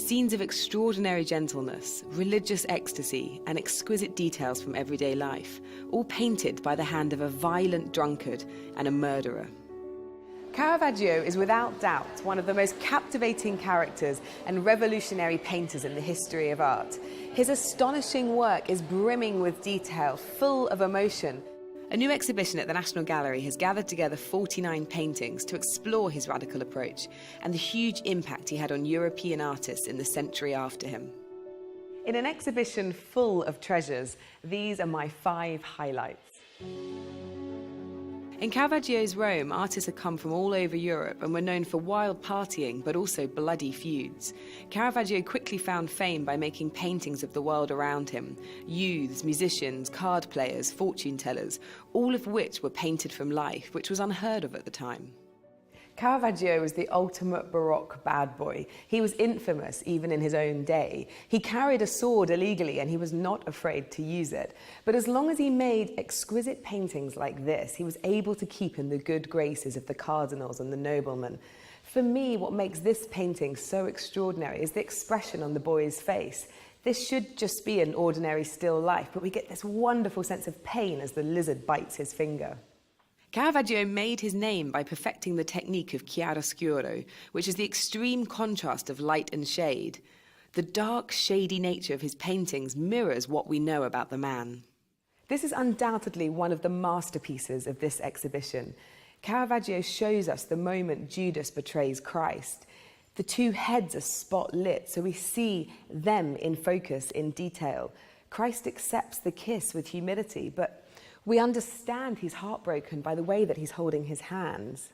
Scenes of extraordinary gentleness, religious ecstasy, and exquisite details from everyday life, all painted by the hand of a violent drunkard and a murderer. Caravaggio is without doubt one of the most captivating characters and revolutionary painters in the history of art. His astonishing work is brimming with detail, full of emotion. A new exhibition at the National Gallery has gathered together 49 paintings to explore his radical approach and the huge impact he had on European artists in the century after him. In an exhibition full of treasures, these are my 5 highlights. In Caravaggio's Rome, artists had come from all over Europe and were known for wild partying, but also bloody feuds. Caravaggio quickly found fame by making paintings of the world around him. Youths, musicians, card players, fortune tellers, all of which were painted from life, which was unheard of at the time. Caravaggio was the ultimate Baroque bad boy. He was infamous even in his own day. He carried a sword illegally and he was not afraid to use it. But as long as he made exquisite paintings like this, he was able to keep in the good graces of the cardinals and the noblemen. For me, what makes this painting so extraordinary is the expression on the boy's face. This should just be an ordinary still life, but we get this wonderful sense of pain as the lizard bites his finger. Caravaggio made his name by perfecting the technique of chiaroscuro, which is the extreme contrast of light and shade. The dark, shady nature of his paintings mirrors what we know about the man. This is undoubtedly one of the masterpieces of this exhibition. Caravaggio shows us the moment Judas betrays Christ. The 2 heads are spot lit, so we see them in focus, in detail. Christ accepts the kiss with humility, but we understand he's heartbroken by the way that he's holding his hands.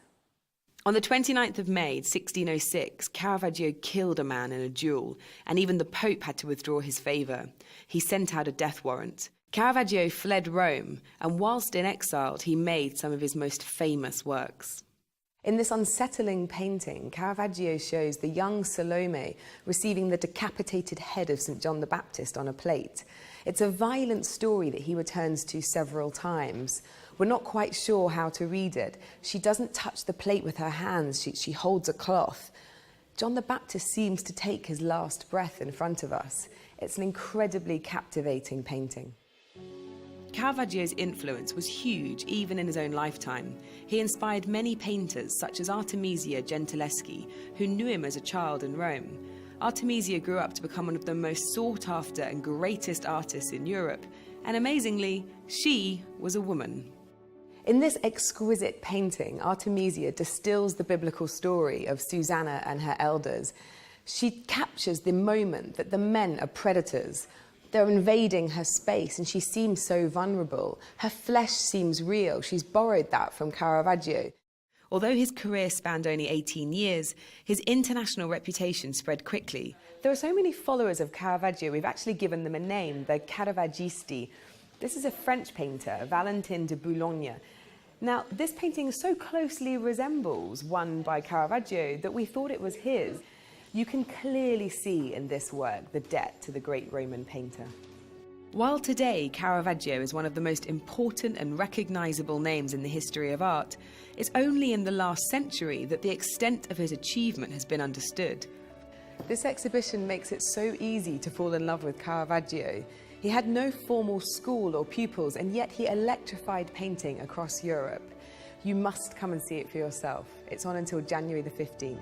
On the 29th of May, 1606, Caravaggio killed a man in a duel, and even the Pope had to withdraw his favour. He sent out a death warrant. Caravaggio fled Rome, and whilst in exile, he made some of his most famous works. In this unsettling painting, Caravaggio shows the young Salome receiving the decapitated head of St. John the Baptist on a plate. It's a violent story that he returns to several times. We're not quite sure how to read it. She doesn't touch the plate with her hands, she holds a cloth. John the Baptist seems to take his last breath in front of us. It's an incredibly captivating painting. Caravaggio's influence was huge even in his own lifetime. He inspired many painters such as Artemisia Gentileschi, who knew him as a child in Rome. Artemisia grew up to become one of the most sought-after and greatest artists in Europe, and amazingly, she was a woman. In this exquisite painting, Artemisia distills the biblical story of Susanna and her elders. She captures the moment that the men are predators. They're invading her space and she seems so vulnerable. Her flesh seems real. She's borrowed that from Caravaggio. Although his career spanned only 18 years, his international reputation spread quickly. There are so many followers of Caravaggio, we've actually given them a name, the Caravaggisti. This is a French painter, Valentin de Boulogne. Now, this painting so closely resembles one by Caravaggio that we thought it was his. You can clearly see in this work the debt to the great Roman painter. While today Caravaggio is one of the most important and recognizable names in the history of art, it's only in the last century that the extent of his achievement has been understood. This exhibition makes it so easy to fall in love with Caravaggio. He had no formal school or pupils, and yet he electrified painting across Europe. You must come and see it for yourself. It's on until January the 15th.